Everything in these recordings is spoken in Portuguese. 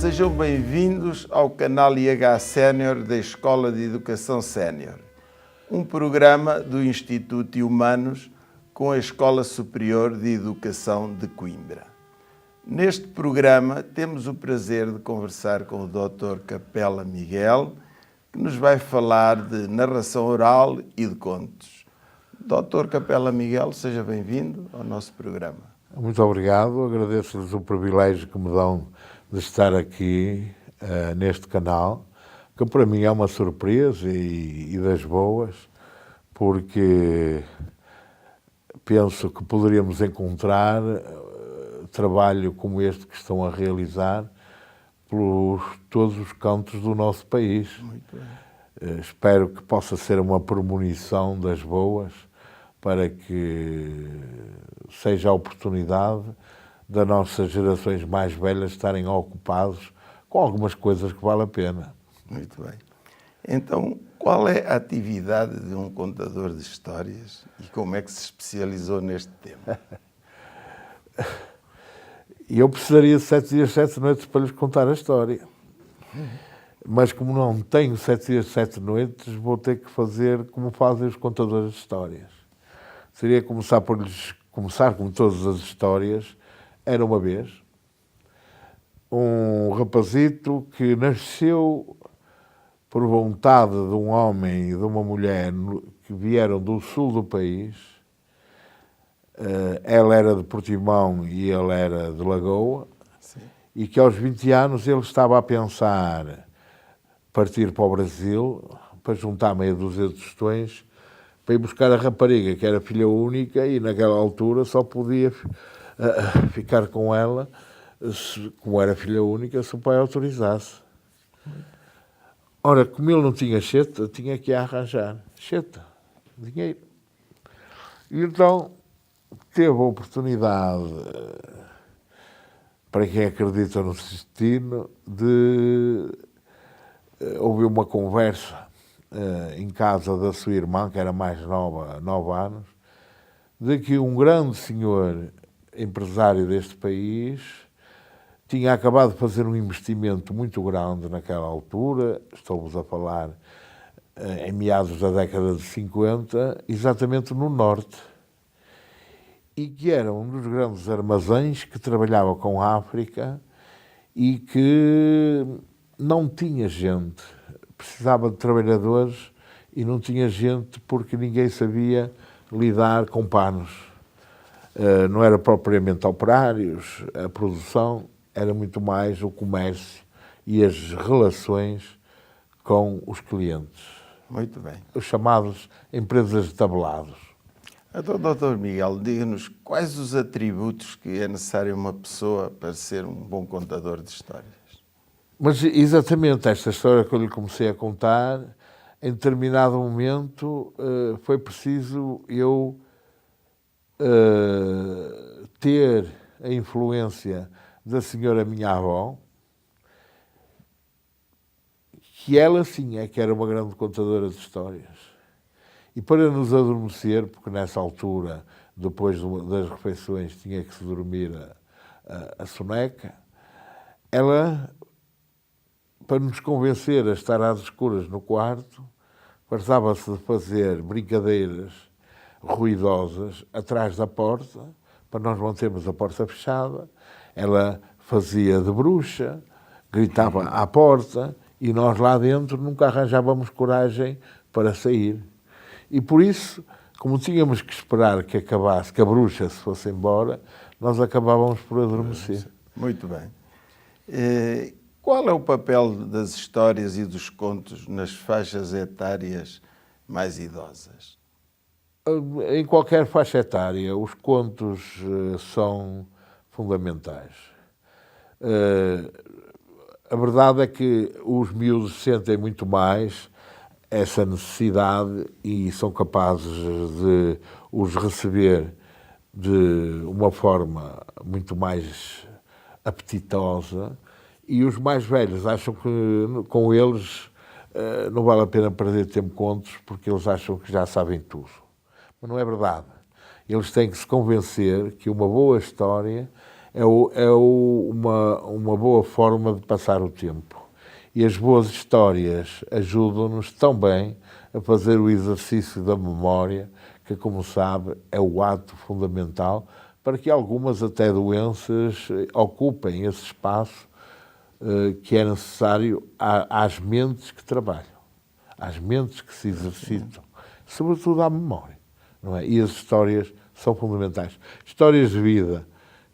sejam bem-vindos ao canal IH Sénior da Escola de Educação Sénior, um programa do Instituto Humanos com a Escola Superior de Educação de Coimbra. Neste programa temos o prazer de conversar com o Dr. Capela Miguel, que nos vai falar de narração oral e de contos. Dr. Capela Miguel, seja bem-vindo ao nosso programa. Muito obrigado, agradeço-lhes o privilégio que me dão de estar aqui neste canal, que para mim é uma surpresa e das boas, porque penso que poderíamos encontrar trabalho como este que estão a realizar por todos os cantos do nosso país. Muito bem. Espero que possa ser uma premonição das boas para que seja a oportunidade das nossas gerações mais velhas estarem ocupados com algumas coisas que vale a pena. Muito bem. Então, qual é a atividade de um contador de histórias e como é que se especializou neste tema? Eu precisaria de 7 dias, 7 noites para lhes contar a história. Mas como não tenho 7 dias, 7 noites, vou ter que fazer como fazem os contadores de histórias. Seria começar por lhes começar como todas as histórias. Era uma vez um rapazito que nasceu por vontade de um homem e de uma mulher que vieram do sul do país. Ela era de Portimão e ele era de Lagoa. Sim. E que aos 20 anos ele estava a pensar partir para o Brasil para juntar meia dúzia de tostões para ir buscar a rapariga, que era filha única e naquela altura só podia ficar com ela, como era filha única, se o pai autorizasse. Ora, como ele não tinha cheta, tinha que arranjar cheta, dinheiro. E então teve a oportunidade, para quem acredita no destino, de ouvir uma conversa em casa da sua irmã, que era mais nova, 9 anos, de que um grande senhor empresário deste país tinha acabado de fazer um investimento muito grande naquela altura, estou-vos a falar em meados da década de 50, exatamente no norte, e que era um dos grandes armazéns que trabalhava com a África e que não tinha gente, precisava de trabalhadores e não tinha gente porque ninguém sabia lidar com panos. Não era propriamente operários, a produção era muito mais o comércio e as relações com os clientes. Muito bem. Os chamados empresas de tabelados. Então, Dr. Miguel, diga-nos quais os atributos que é necessário uma pessoa para ser um bom contador de histórias. Mas exatamente esta história que eu lhe comecei a contar, em determinado momento foi preciso eu ter a influência da senhora minha avó, que ela sim é que era uma grande contadora de histórias. E para nos adormecer, porque nessa altura, depois das refeições, tinha que se dormir a soneca, ela, para nos convencer a estar às escuras no quarto, passava-se de fazer brincadeiras ruidosas atrás da porta, para nós mantermos a porta fechada. Ela fazia de bruxa, gritava à porta e nós lá dentro nunca arranjávamos coragem para sair. E por isso, como tínhamos que esperar que acabasse, que a bruxa se fosse embora, nós acabávamos por adormecer. Muito bem. Qual é o papel das histórias e dos contos nas faixas etárias mais idosas? Em qualquer faixa etária, os contos são fundamentais. A verdade é que os miúdos sentem muito mais essa necessidade e são capazes de os receber de uma forma muito mais apetitosa, e os mais velhos acham que com eles não vale a pena perder tempo com contos porque eles acham que já sabem tudo. Mas não é verdade. Eles têm que se convencer que uma boa história uma boa forma de passar o tempo. E as boas histórias ajudam-nos também a fazer o exercício da memória, que, como sabe, é o ato fundamental para que algumas até doenças ocupem esse espaço que é necessário às mentes que trabalham, às mentes que se exercitam, sobretudo à memória, não é? E as histórias são fundamentais. Histórias de vida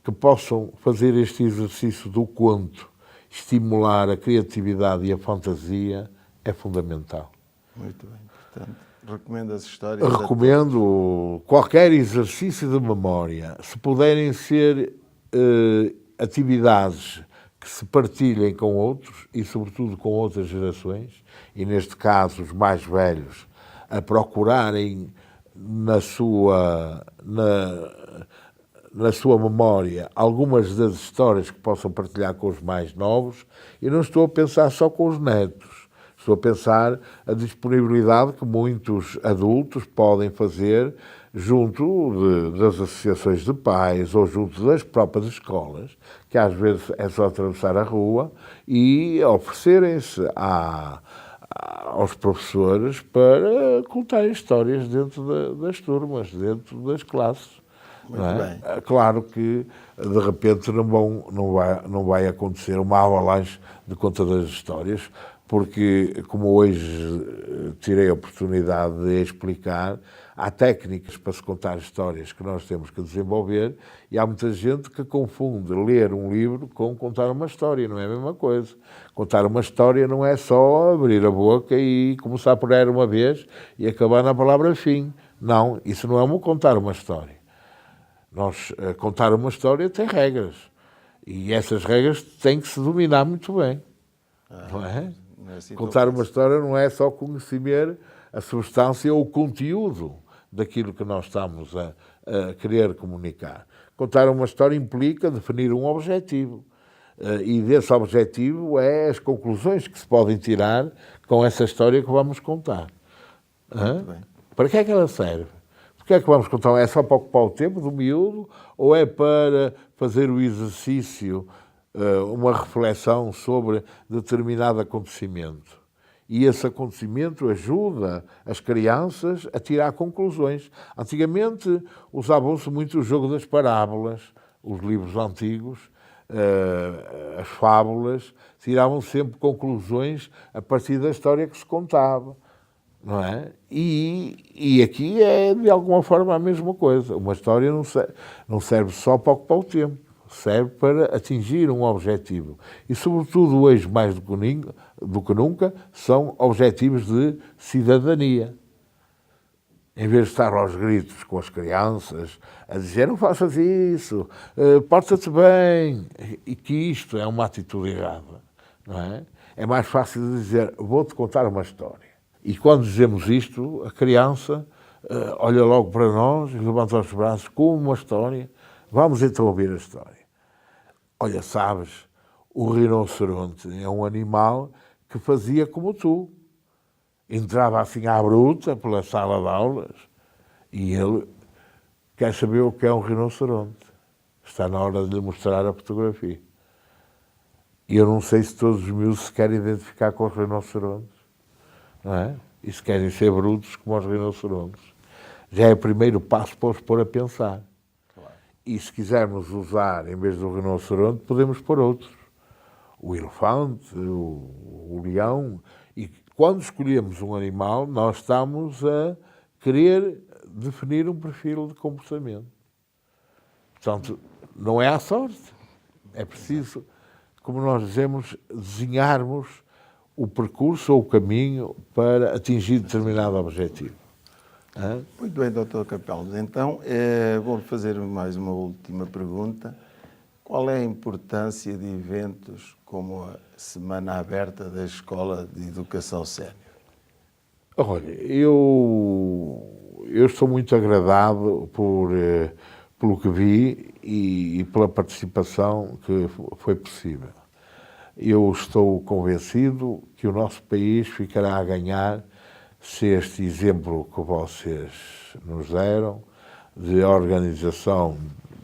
que possam fazer este exercício do conto, estimular a criatividade e a fantasia, é fundamental. Muito bem. Portanto, recomendo as histórias? Recomendo qualquer exercício de memória. Se puderem ser atividades que se partilhem com outros e, sobretudo, com outras gerações, e, neste caso, os mais velhos, a procurarem na sua memória algumas das histórias que possam partilhar com os mais novos, e não estou a pensar só com os netos, estou a pensar a disponibilidade que muitos adultos podem fazer junto das associações de pais ou junto das próprias escolas, que às vezes é só atravessar a rua e oferecerem-se aos professores para contar histórias dentro das turmas, dentro das classes. Muito bem. Claro que, de repente, não vai acontecer uma avalanche de contadores de histórias, porque, como hoje tirei a oportunidade de explicar, há técnicas para se contar histórias que nós temos que desenvolver, e há muita gente que confunde ler um livro com contar uma história, não é a mesma coisa. Contar uma história não é só abrir a boca e começar por era uma vez e acabar na palavra fim. Não, isso não é contar uma história. Contar uma história tem regras, e essas regras têm que se dominar muito bem. Não é? Não é assim. Contar uma história não é só conhecer a substância ou o conteúdo daquilo que nós estamos a querer comunicar. Contar uma história implica definir um objetivo, e desse objetivo é as conclusões que se podem tirar com essa história que vamos contar. Para que é que ela serve? Porque é que vamos contar? É só para ocupar o tempo do miúdo, ou é para fazer o exercício, uma reflexão sobre determinado acontecimento? E esse acontecimento ajuda as crianças a tirar conclusões. Antigamente usavam-se muito o jogo das parábolas, os livros antigos, as fábulas, tiravam sempre conclusões a partir da história que se contava. Não é? E aqui é, de alguma forma, a mesma coisa. Uma história não serve só para ocupar o tempo, serve para atingir um objetivo. E, sobretudo, hoje, mais do que nunca, são objetivos de cidadania. Em vez de estar aos gritos com as crianças, a dizer não faças isso, porta-te bem, e que isto é uma atitude errada. Não é? É mais fácil dizer, vou-te contar uma história. E quando dizemos isto, a criança olha logo para nós e levanta os braços com uma história. Vamos então ouvir a história. Olha, sabes, o rinoceronte é um animal que fazia como tu. Entrava assim à bruta pela sala de aulas e ele quer saber o que é um rinoceronte. Está na hora de lhe mostrar a fotografia. E eu não sei se todos os miúdos se querem identificar com os rinocerontes. Não é? E se querem ser brutos como os rinocerontes. Já é o primeiro passo para os pôr a pensar. Claro. E se quisermos usar, em vez do rinoceronte, podemos pôr outros. O elefante, o leão. E quando escolhemos um animal, nós estamos a querer definir um perfil de comportamento. Portanto, não é à sorte. É preciso, como nós dizemos, desenharmos o percurso ou o caminho para atingir determinado objetivo. Muito bem, Dr. Capelos. Então, vou fazer mais uma última pergunta. Qual é a importância de eventos como a Semana Aberta da Escola de Educação Sénior? Olha, eu estou muito agradado pelo que vi e pela participação que foi possível. Eu estou convencido que o nosso país ficará a ganhar se este exemplo que vocês nos deram de organização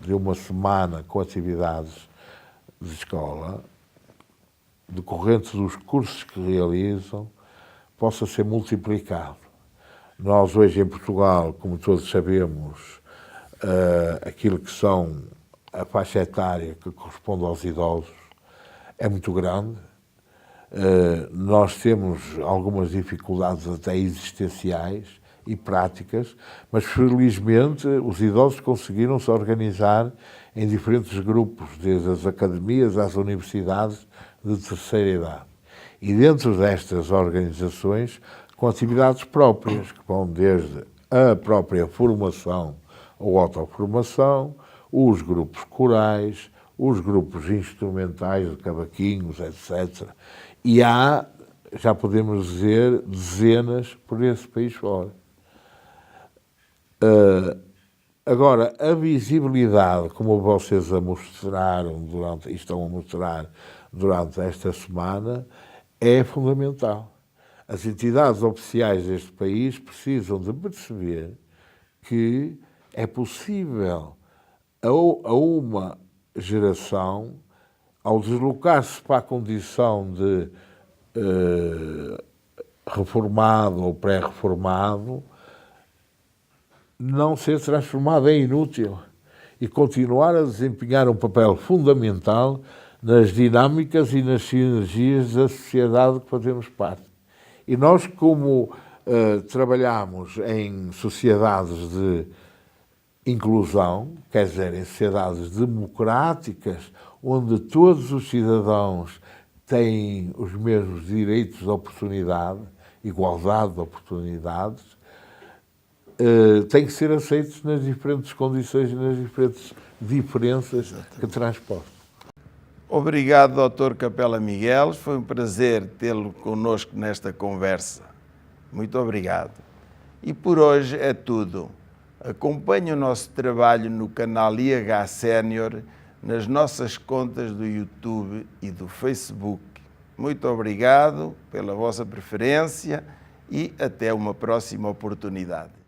de uma semana com atividades de escola, decorrentes dos cursos que realizam, possa ser multiplicado. Nós hoje em Portugal, como todos sabemos, aquilo que são a faixa etária que corresponde aos idosos é muito grande. Nós temos algumas dificuldades até existenciais e práticas, mas felizmente os idosos conseguiram se organizar em diferentes grupos, desde as academias às universidades de terceira idade. E dentro destas organizações, com atividades próprias, que vão desde a própria formação ou autoformação, os grupos corais, os grupos instrumentais de cavaquinhos, etc. E há, já podemos dizer, dezenas por esse país fora. Agora, a visibilidade, como vocês mostraram e estão a mostrar durante esta semana, é fundamental. As entidades oficiais deste país precisam de perceber que é possível a uma geração, ao deslocar-se para a condição de reformado ou pré-reformado, não ser transformado em inútil e continuar a desempenhar um papel fundamental nas dinâmicas e nas sinergias da sociedade que fazemos parte. E nós, como trabalhamos em sociedades de inclusão, quer dizer, em sociedades democráticas, onde todos os cidadãos têm os mesmos direitos de oportunidade, igualdade de oportunidades, têm que ser aceitos nas diferentes condições e nas diferentes diferenças que transportam. Obrigado, Dr. Capela Miguel. Foi um prazer tê-lo connosco nesta conversa. Muito obrigado. E por hoje é tudo. Acompanhe o nosso trabalho no canal IH Sénior, nas nossas contas do YouTube e do Facebook. Muito obrigado pela vossa preferência e até uma próxima oportunidade.